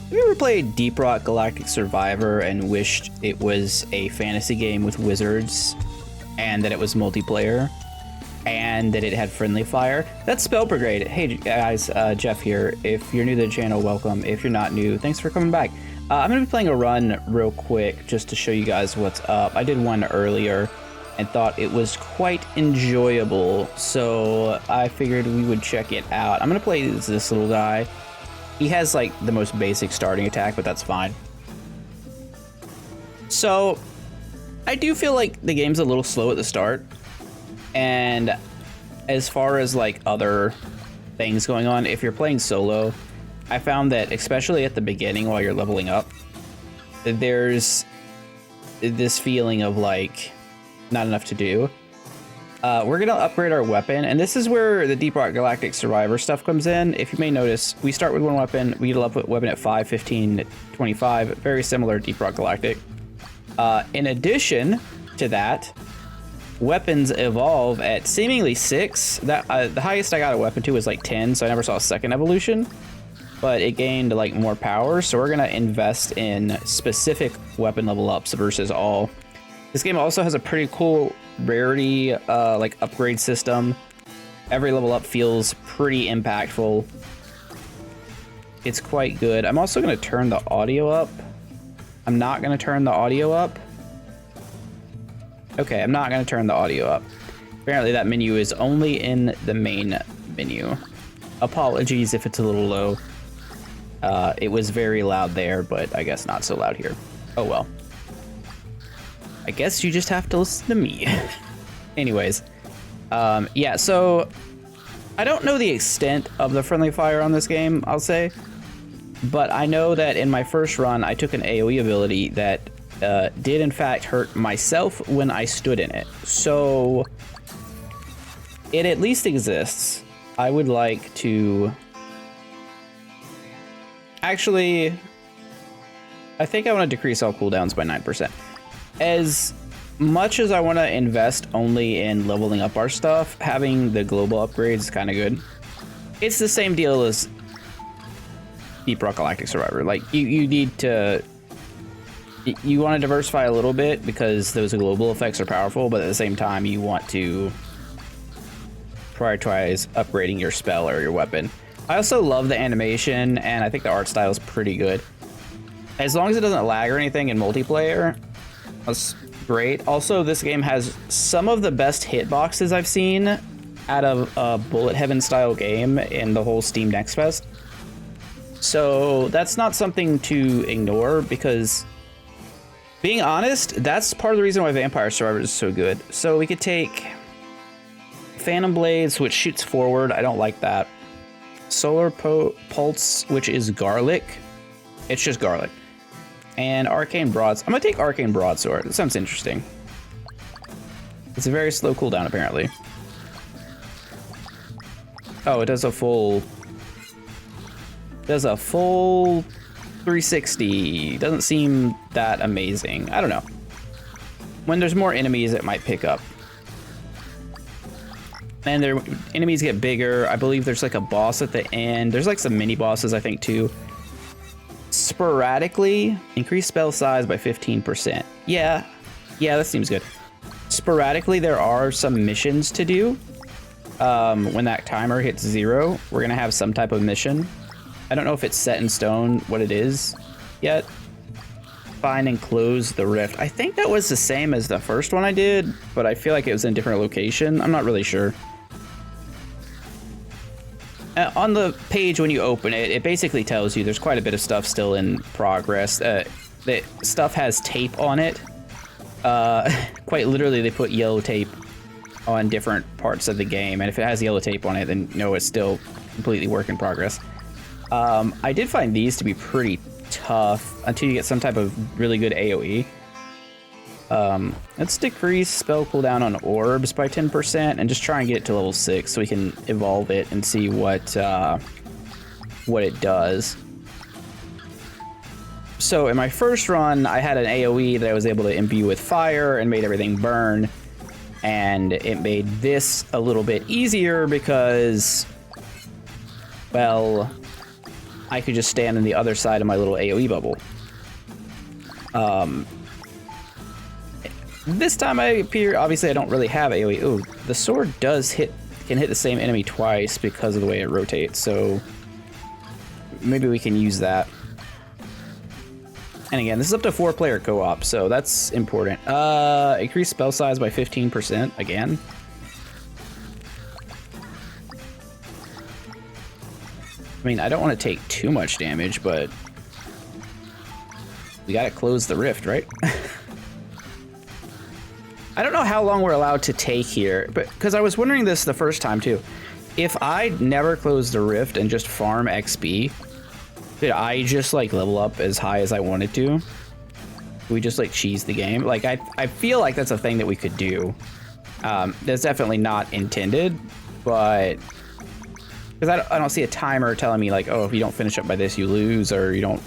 Have you ever played Deep Rock Galactic Survivor and wished it was a fantasy game with wizards and that it was multiplayer and that it had friendly fire? That's Spell Brigade. Hey guys, Jeff here. If you're new to the channel, welcome. If you're not new, thanks for coming back. I'm going to be playing a run real quick just to show you guys what's up. I did one earlier and thought it was quite enjoyable, so I figured we would check it out. I'm going to play as this little guy. He has like the most basic starting attack, but that's fine. So I do feel like the game's a little slow at the start. And as far as like other things going on, if you're playing solo, I found that especially at the beginning while you're leveling up, there's this feeling of like not enough to do. We're gonna upgrade our weapon, and this is where the Deep Rock Galactic Survivor stuff comes in. If you may notice, we start with one weapon, we get a weapon at 5, 15, 25, very similar to Deep Rock Galactic. In addition to that, weapons evolve at seemingly 6. That the highest I got a weapon to was like 10, so I never saw a second evolution, but it gained like more power, so we're gonna invest in specific weapon level ups versus all. This game also has a pretty cool rarity like upgrade system. Every level up feels pretty impactful. It's quite good. I'm also going to turn the audio up. I'm not going to turn the audio up. Okay, I'm not going to turn the audio up. Apparently that menu is only in the main menu. Apologies if it's a little low. It was very loud there, but I guess not so loud here. Oh well. I guess you just have to listen to me. Anyways, yeah, so I don't know the extent of the friendly fire on this game, I'll say, but I know that in my first run, I took an AoE ability that did in fact hurt myself when I stood in it. So it at least exists. I would like to... Actually, I think I want to decrease all cooldowns by 9%. As much as I want to invest only in leveling up our stuff, having the global upgrades is kind of good. It's the same deal as Deep Rock Galactic Survivor. Like, you need to... You want to diversify a little bit because those global effects are powerful, but at the same time, you want to prioritize upgrading your spell or your weapon. I also love the animation, and I think the art style is pretty good. As long as it doesn't lag or anything in multiplayer, that's great. Also, this game has some of the best hitboxes I've seen out of a Bullet Heaven style game in the whole Steam Next Fest. So that's not something to ignore because, being honest, that's part of the reason why Vampire Survivors is so good. So we could take Phantom Blades, which shoots forward. I don't like that. Solar Pulse, which is garlic. It's just garlic. And Arcane Broads. I'm gonna take Arcane Broadsword. That sounds interesting. It's a very slow cooldown, apparently. Oh, it does a full... Does a full 360. Doesn't seem that amazing. I don't know. When there's more enemies, it might pick up. And their enemies get bigger. I believe there's like a boss at the end. There's like some mini bosses, I think, too. Sporadically, increase spell size by 15%. Yeah, that seems good. Sporadically, there are some missions to do. When that timer hits 0, we're gonna have some type of mission. I don't know if it's set in stone what it is yet. Find and close the rift. I think that was the same as the first one I did, but I feel like it was in a different location. I'm not really sure. On the page when you open it, it basically tells you there's quite a bit of stuff still in progress. The stuff has tape on it. Quite literally, they put yellow tape on different parts of the game, and if it has yellow tape on it, then no, it's still completely work in progress. I did find these to be pretty tough until you get some type of really good AoE. Let's decrease spell cooldown on orbs by 10% and just try and get it to level 6 so we can evolve it and see what it does. So in my first run, I had an AoE that I was able to imbue with fire and made everything burn, and it made this a little bit easier because, well, I could just stand on the other side of my little AoE bubble. This time I appear, obviously I don't really have AoE. Ooh, the sword can hit the same enemy twice because of the way it rotates, so maybe we can use that. And again, this is up to 4-player co-op, so that's important. Increase spell size by 15% again. I mean, I don't want to take too much damage, but we gotta close the rift, right? I don't know how long we're allowed to take here, but because I was wondering this the first time too. If I never closed the rift and just farm XP, could I just like level up as high as I wanted to? We just like cheese the game. Like I feel like that's a thing that we could do. That's definitely not intended, but because I don't see a timer telling me like, oh, if you don't finish up by this, you lose, or you don't,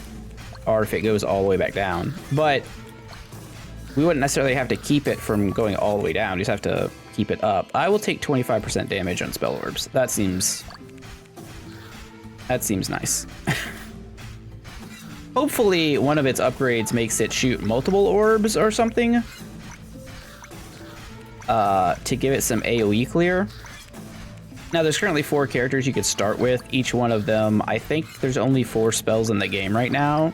or if it goes all the way back down. But we wouldn't necessarily have to keep it from going all the way down. We just have to keep it up. I will take 25% damage on spell orbs. That seems nice. Hopefully one of its upgrades makes it shoot multiple orbs or something to give it some AoE clear. Now there's currently 4 characters you could start with. Each one of them, I think there's only 4 spells in the game right now,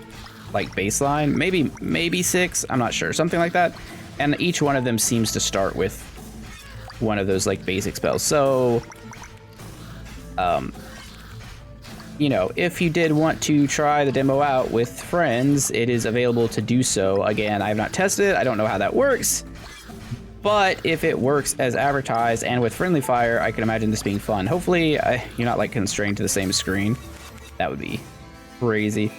like baseline, maybe 6, I'm not sure, something like that. And each one of them seems to start with one of those like basic spells. So, you know, if you did want to try the demo out with friends, it is available to do so. Again, I have not tested it, I don't know how that works. But if it works as advertised and with friendly fire, I can imagine this being fun. Hopefully, you're not like constrained to the same screen. That would be crazy.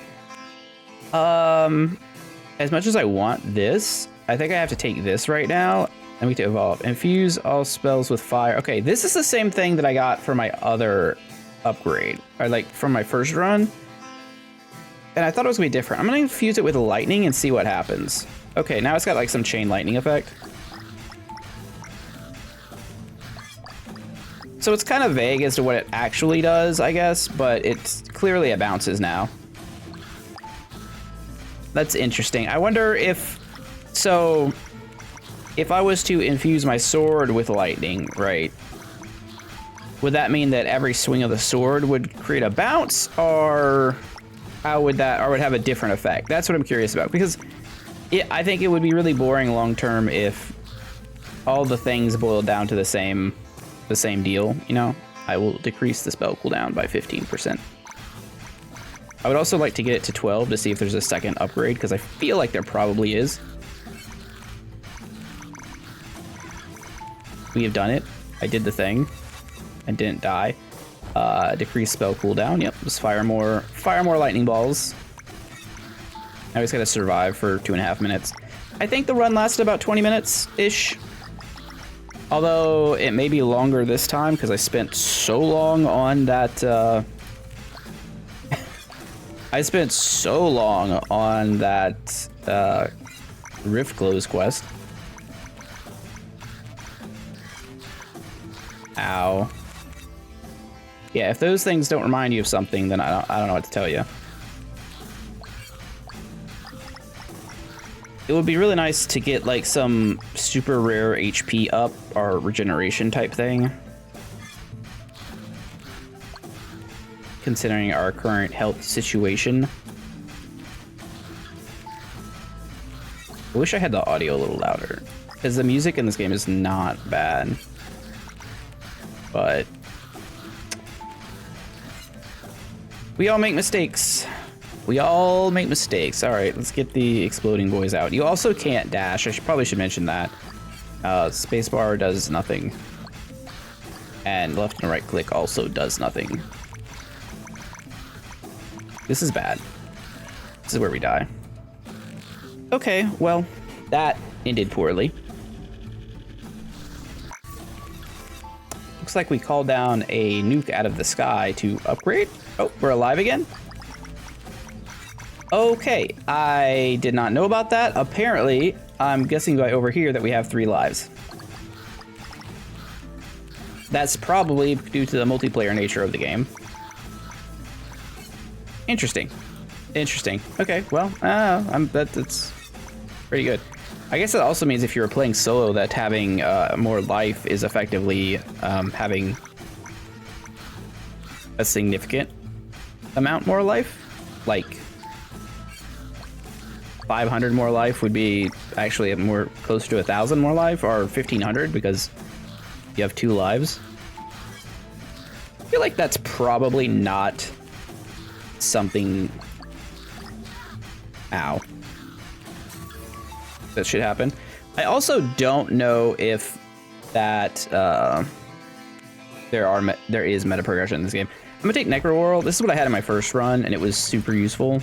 As much as I want this, I think I have to take this right now. And we have to evolve. Infuse all spells with fire. Okay, this is the same thing that I got for my other upgrade, or like from my first run. And I thought it was gonna be different. I'm gonna infuse it with lightning and see what happens. Okay, now it's got like some chain lightning effect. So it's kind of vague as to what it actually does, I guess, but it's clearly it bounces now. That's interesting. I wonder if, so if I was to infuse my sword with lightning, right, would that mean that every swing of the sword would create a bounce, or how would that, or would have a different effect? That's what I'm curious about, because I think it would be really boring long term if all the things boiled down to the same deal, you know? I will decrease the spell cooldown by 15%. I would also like to get it to 12 to see if there's a second upgrade, because I feel like there probably is. We have done it. I did the thing and didn't die. Decrease spell cooldown. Yep, just fire more lightning balls. Now we just gotta survive for 2.5 minutes. I think the run lasted about 20 minutes-ish. Although it may be longer this time because I spent so long on that. I spent so long on that Rift Close quest. Ow. Yeah, if those things don't remind you of something, then I don't know what to tell you. It would be really nice to get like some super rare HP up or regeneration type thing, considering our current health situation. I wish I had the audio a little louder, because the music in this game is not bad, but we all make mistakes. We all make mistakes. All right, let's get the exploding boys out. You also can't dash. Probably should mention that. Spacebar does nothing. And left and right click also does nothing. This is bad. This is where we die. Okay, well, that ended poorly. Looks like we called down a nuke out of the sky to upgrade. Oh, we're alive again? Okay, I did not know about that. Apparently, I'm guessing by over here that we have 3 lives. That's probably due to the multiplayer nature of the game. Interesting. Interesting. Okay, well, that's pretty good. I guess that also means if you're playing solo that having more life is effectively having a significant amount more life. Like 500 more life would be actually more close to 1,000 more life, or 1,500 because you have 2 lives. I feel like that's probably not something... Ow. That should happen. I also don't know if that there is meta progression in this game. I'm gonna take Necro World. This is what I had in my first run, and it was super useful.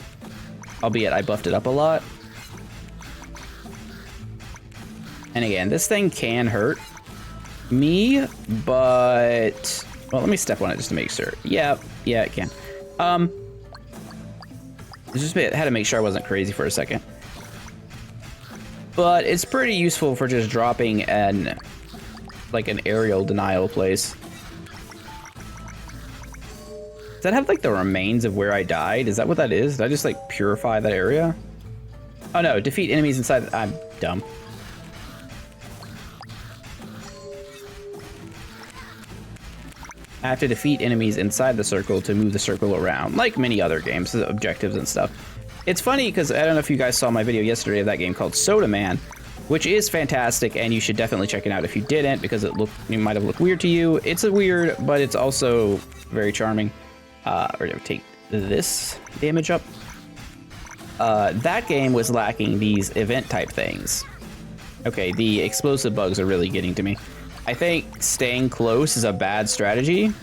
Albeit I buffed it up a lot. And again, this thing can hurt me, but well, let me step on it just to make sure. Yeah, it can. Just had to make sure I wasn't crazy for a second. But it's pretty useful for just dropping an aerial denial place. Does that have like the remains of where I died? Is that what that is? Did I just like purify that area? Oh no, defeat enemies inside. I'm dumb. I have to defeat enemies inside the circle to move the circle around, like many other games, objectives and stuff. It's funny because I don't know if you guys saw my video yesterday of that game called Soda Man, which is fantastic, and you should definitely check it out if you didn't, because it might have looked weird to you. It's weird, but it's also very charming. We're gonna take this damage up. That game was lacking these event type things. Okay, the explosive bugs are really getting to me. I think staying close is a bad strategy.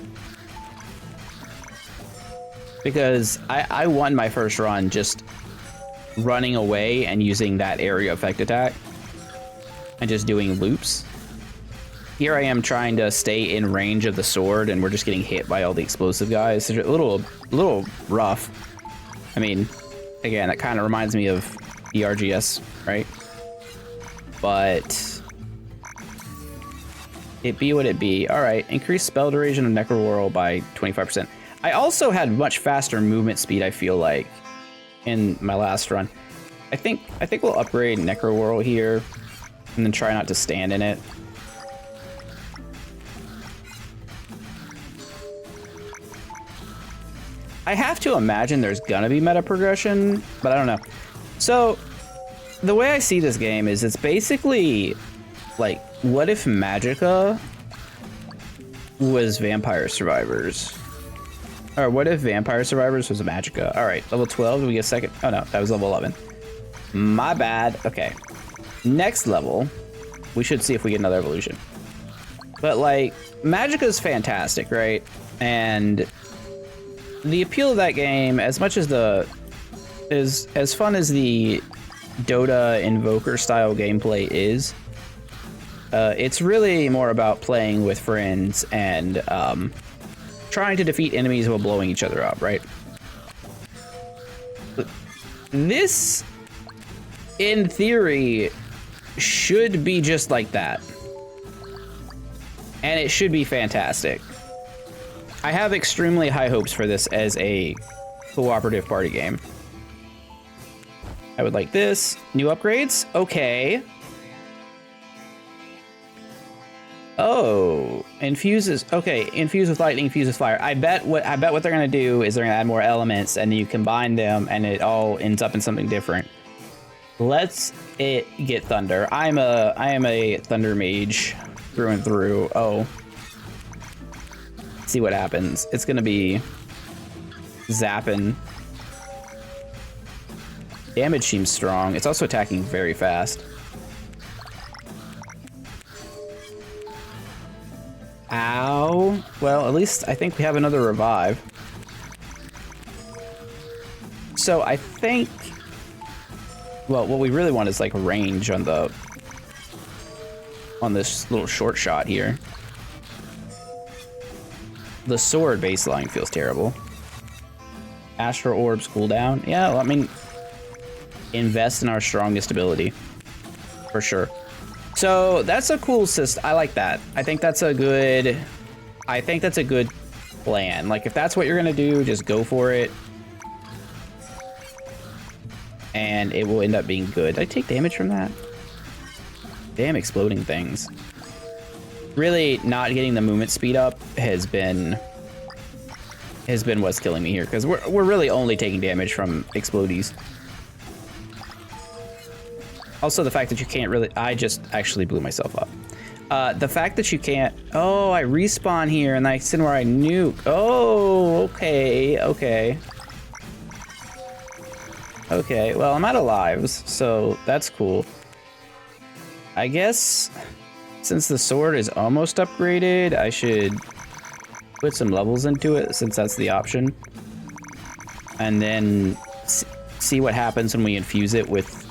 Because I won my first run just running away and using that area effect attack. And just doing loops. Here I am trying to stay in range of the sword, and we're just getting hit by all the explosive guys. It's a little rough. I mean, again, that kind of reminds me of ERGS, right? But it be what it be. All right, increase spell duration of Necro World by 25%. I also had much faster movement speed, I feel like, in my last run. I think we'll upgrade Necro World here, and then try not to stand in it. I have to imagine there's gonna be meta progression, but I don't know. So, the way I see this game is it's basically like, what if Magicka was Vampire Survivors? Or what if Vampire Survivors was a Magicka? All right, level 12, do we get a second? Oh no, that was level 11. My bad, okay. Next level, we should see if we get another evolution. But like, Magicka's fantastic, right? And the appeal of that game, as much as as fun as the Dota Invoker style gameplay is, it's really more about playing with friends and trying to defeat enemies while blowing each other up, right? This, in theory, should be just like that. And it should be fantastic. I have extremely high hopes for this as a cooperative party game. I would like this. New upgrades? Okay. Oh, infuses. Okay, infuse with lightning, infuse with fire. I bet what they're gonna do is they're gonna add more elements, and you combine them, and it all ends up in something different. Let's get thunder. I am a thunder mage through and through. Oh, see what happens. It's gonna be zapping. Damage seems strong. It's also attacking very fast. Ow. Well, at least I think we have another revive. So I think, well, what we really want is like range on this little short shot here. The sword baseline feels terrible. Astral orbs cooldown. Yeah, well, I mean, invest in our strongest ability for sure. So that's a cool system. I like that. I think that's a good plan. Like, if that's what you're gonna do, just go for it. and it will end up being good. Did I take damage from that? Damn exploding things. Really, not getting the movement speed up has been what's killing me here, because we're really only taking damage from explodies. Also, the fact that you can't really... I just actually blew myself up. The fact that you can't... Oh, I respawn here, and I sit where I nuke. Oh, okay, okay. Okay, well, I'm out of lives, so that's cool. I guess since the sword is almost upgraded, I should put some levels into it, since that's the option. And then see what happens when we infuse it with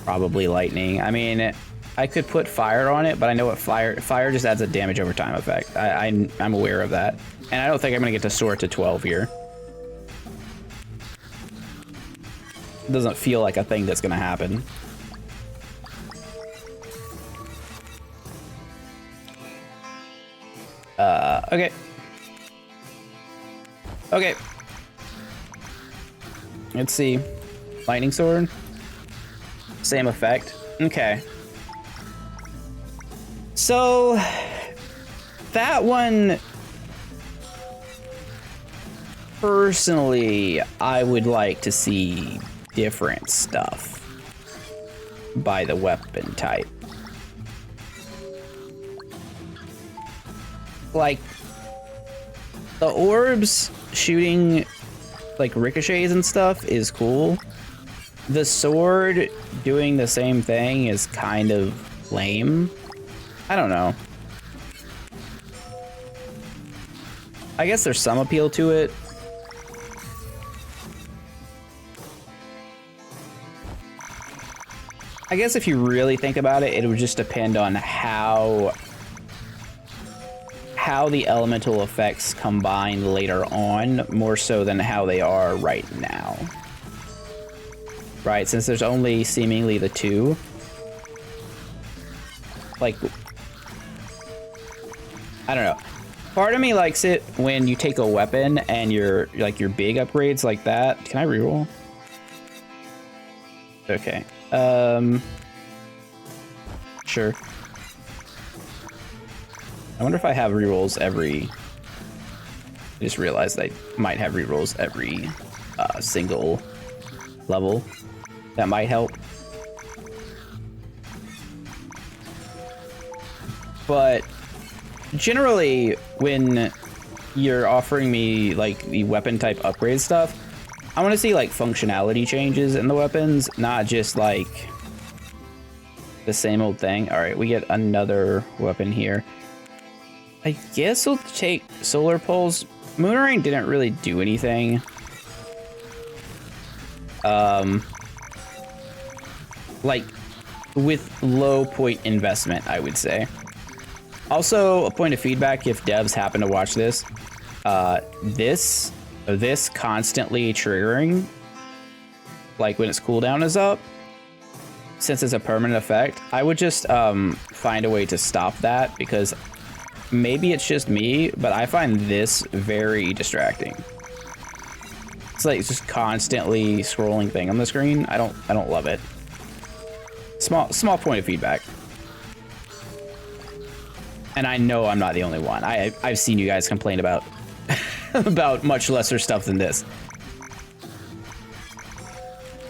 probably lightning. I mean, I could put fire on it, but I know what fire just adds a damage over time effect. I'm aware of that. And I don't think I'm gonna get to soar to 12 here. It doesn't feel like a thing that's gonna happen. Okay. Okay. Let's see. Lightning sword. Same effect. Okay. So that one, personally, I would like to see different stuff by the weapon type. Like the orbs shooting like ricochets and stuff is cool. The sword doing the same thing is kind of lame. I don't know. I guess there's some appeal to it. I guess if you really think about it, it would just depend on how the elemental effects combine later on, more so than how they are right now. Right, since there's only seemingly the two. Like, I don't know. Part of me likes it when you take a weapon and your big upgrades like that. Can I reroll? Okay. Sure. I wonder if I have rerolls every... I just realized I might have rerolls every single level. That might help. But generally, when you're offering me like the weapon type upgrade stuff, I want to see like functionality changes in the weapons, not just like the same old thing. All right, we get another weapon here. I guess we'll take Solar Pulse. Moonerang didn't really do anything. Like, with low point investment, I would say. Also, a point of feedback if devs happen to watch this. This constantly triggering, like when its cooldown is up, since it's a permanent effect, I would just find a way to stop that, because maybe it's just me, but I find this very distracting. It's like just constantly scrolling thing on the screen. I don't love it. Small point of feedback. And I know I'm not the only one. I've seen you guys complain about about much lesser stuff than this.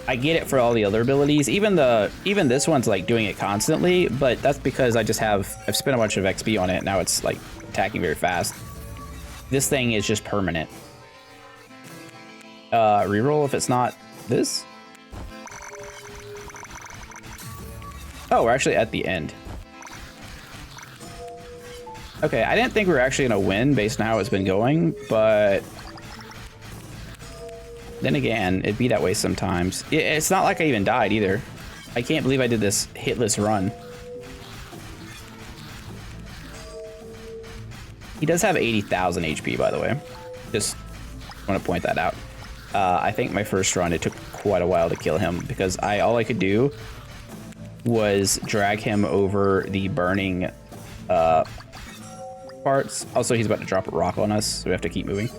I get it for all the other abilities. Even this one's like doing it constantly, but that's because I've spent a bunch of XP on it. Now it's like attacking very fast. This thing is just permanent. Reroll if it's not this. Oh, we're actually at the end. Okay, I didn't think we were actually gonna win based on how it's been going, but then again, it'd be that way sometimes. It's not like I even died either. I can't believe I did this hitless run. He does have 80,000 HP, by the way. Just want to point that out. I think my first run, it took quite a while to kill him, because all I could do was drag him over the burning parts. Also, he's about to drop a rock on us, so we have to keep moving.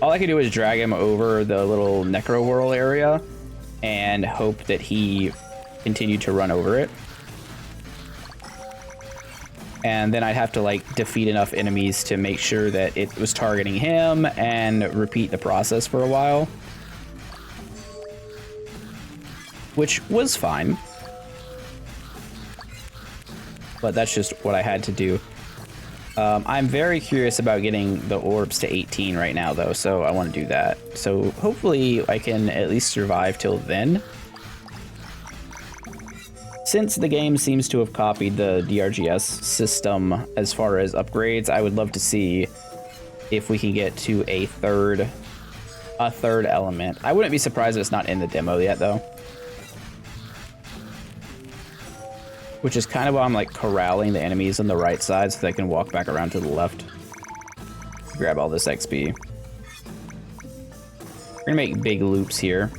All I can do is drag him over the little necro whirl area and hope that he continued to run over it. And then I'd have to like defeat enough enemies to make sure that it was targeting him and repeat the process for a while. Which was fine. But that's just what I had to do. I'm very curious about getting the orbs to 18 right now, though, so I want to do that. So hopefully I can at least survive till then. Since the game seems to have copied the DRGS system as far as upgrades, I would love to see if we can get to a third element. I wouldn't be surprised if it's not in the demo yet, though. Which is kind of why I'm like corralling the enemies on the right side so they can walk back around to the left. Grab all this XP. We're gonna make big loops here.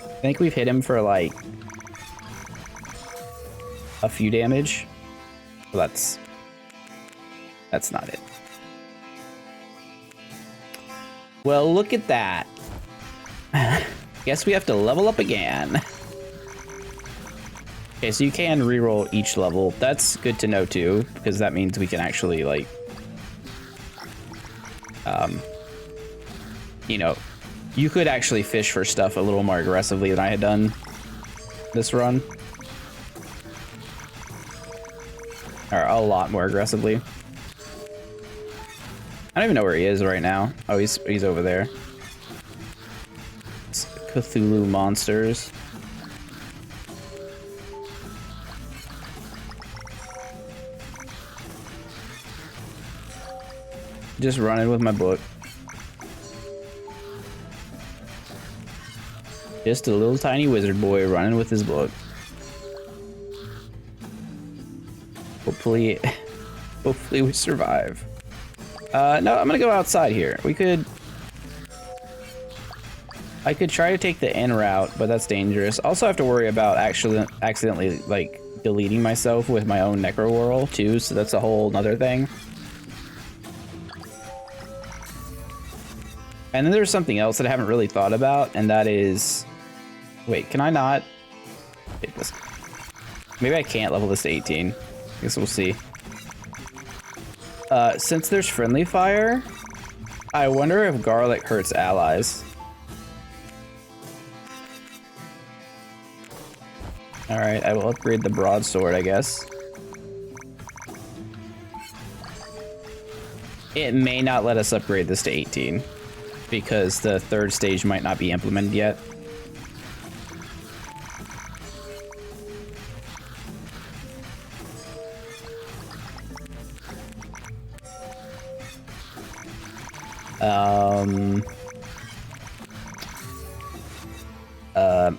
I think we've hit him for like a few damage. Well, that's not it. Well, look at that. Guess we have to level up again. Okay, so you can reroll each level. That's good to know too, because that means we can actually like, you know, you could actually fish for stuff a little more aggressively than I had done this run. Or a lot more aggressively. I don't even know where he is right now. Oh, he's over there. It's Cthulhu monsters. Just running with my book. Just a little tiny wizard boy running with his book. Hopefully we survive. No, I'm gonna go outside here. I could try to take the in route, but that's dangerous. Also, I have to worry about actually accidentally like deleting myself with my own necro whirl too, so that's a whole nother thing. And then there's something else that I haven't really thought about, and that is... Wait, can I not... Take this. Maybe I can't level this to 18. I guess we'll see. Since there's friendly fire, I wonder if garlic hurts allies. Alright, I will upgrade the broadsword, I guess. It may not let us upgrade this to 18. Because the third stage might not be implemented yet.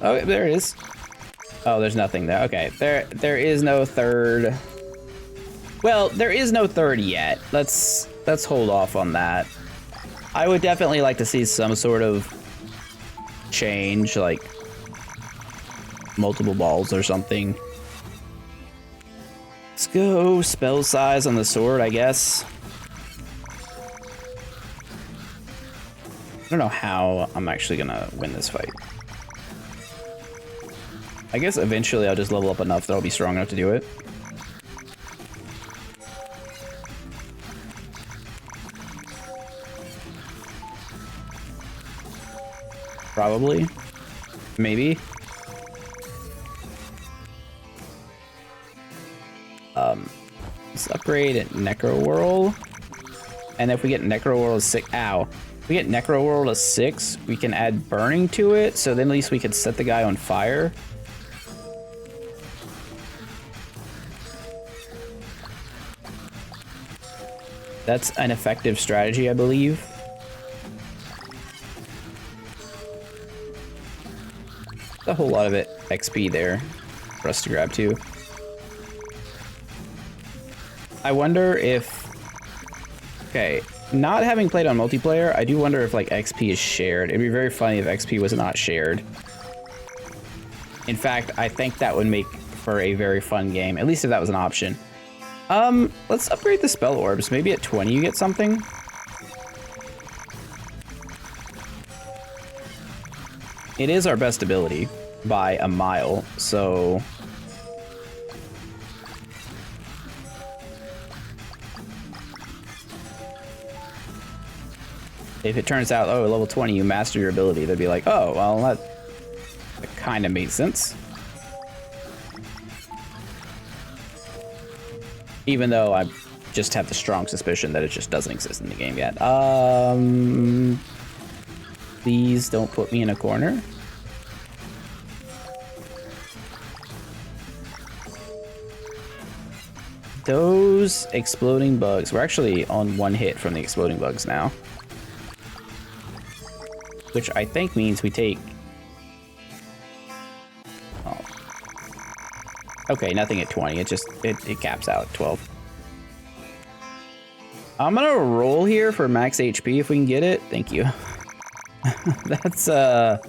Oh, there it is. Oh, there's nothing there. Okay, there is no third. Well, there is no third yet. Let's hold off on that. I would definitely like to see some sort of change, like multiple balls or something. Let's go spell size on the sword, I guess. I don't know how I'm actually gonna win this fight. I guess eventually I'll just level up enough that I'll be strong enough to do it. Probably. Maybe. Let's upgrade Necro Whirl. And if we get Necro Whirl to 6, if we get Necro Whirl to 6, we can add burning to it, so then at least we could set the guy on fire. That's an effective strategy, I believe. A whole lot of it XP there for us to grab too. I wonder if... Okay, not having played on multiplayer, I do wonder if like XP is shared. It'd be very funny if XP was not shared. In fact, I think that would make for a very fun game, at least if that was an option. Let's upgrade the spell orbs. Maybe at 20 you get something. It is our best ability by a mile, so... If it turns out, oh, level 20, you master your ability, they'd be like, oh, well, that kind of made sense. Even though I just have the strong suspicion that it just doesn't exist in the game yet. Please don't put me in a corner. Those exploding bugs. We're actually on 1 hit from the exploding bugs now. Which I think means we take... Oh. Okay, nothing at 20. It just, it caps out at 12. I'm gonna roll here for max HP if we can get it. Thank you. That's, that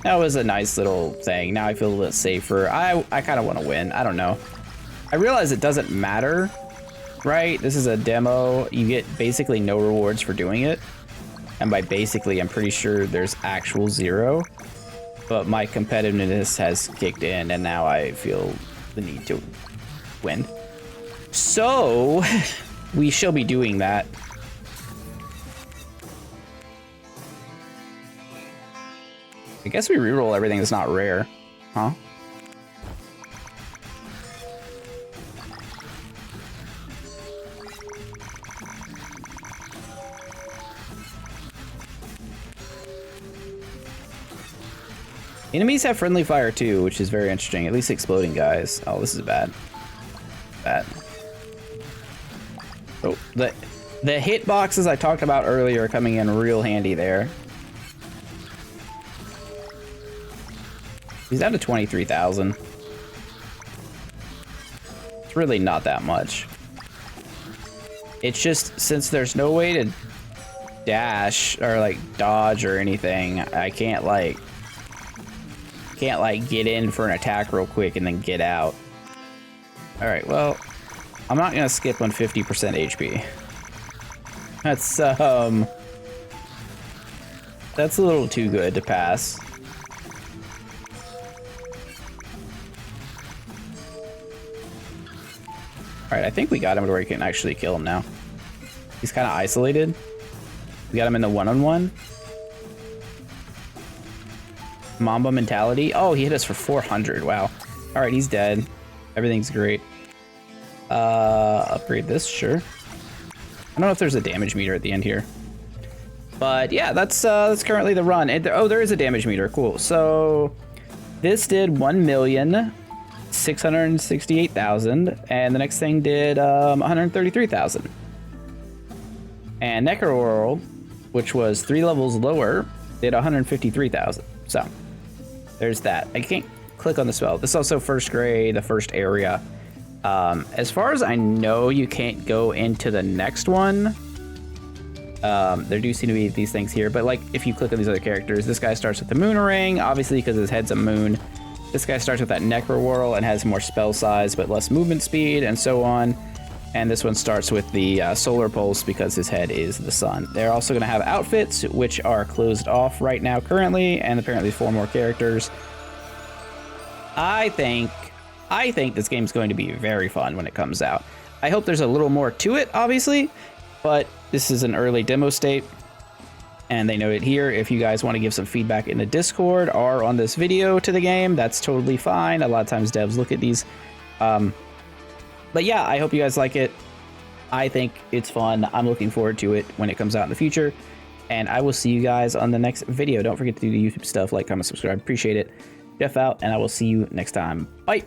was a nice little thing. Now I feel a little safer. I kind of want to win. I don't know. I realize it doesn't matter, right? This is a demo. You get basically no rewards for doing it. And by basically, I'm pretty sure there's actual 0. But my competitiveness has kicked in, and now I feel the need to win. So, we shall be doing that. I guess we reroll everything that's not rare, huh? Enemies have friendly fire too, which is very interesting. At least exploding guys. Oh, this is bad. Bad. Oh, the hit boxes I talked about earlier are coming in real handy there. He's down to 23,000. It's really not that much. It's just, since there's no way to dash or like dodge or anything, I can't like get in for an attack real quick and then get out. All right, well, I'm not gonna skip on 50% HP. That's a little too good to pass. All right, I think we got him to where we can actually kill him now. He's kind of isolated. We got him in the one-on-one. Mamba mentality. Oh, he hit us for 400. Wow. All right, he's dead. Everything's great. Upgrade this, sure. I don't know if there's a damage meter at the end here, but yeah, that's currently the run. And oh, there is a damage meter. Cool. So this did 1,668,000, and the next thing did 133,000. And Necroworld, which was 3 levels lower, did 153,000. So there's that. I can't click on the spell. This is also first grade, the first area. As far as I know, you can't go into the next one. There do seem to be these things here, but like if you click on these other characters, this guy starts with the moon ring, obviously because his head's a moon. This guy starts with that Necrowhirl and has more spell size but less movement speed, and so on. And this one starts with the solar pulse because his head is the sun. They're also going to have outfits, which are closed off right now currently, and apparently 4 more characters. I think this game's going to be very fun when it comes out. I hope there's a little more to it, obviously, but this is an early demo state, and they note it here. If you guys want to give some feedback in the Discord or on this video to the game, that's totally fine. A lot of times devs look at these. But yeah, I hope you guys like it. I think it's fun. I'm looking forward to it when it comes out in the future. And I will see you guys on the next video. Don't forget to do the YouTube stuff, like, comment, subscribe. Appreciate it. Jeff out, and I will see you next time. Bye.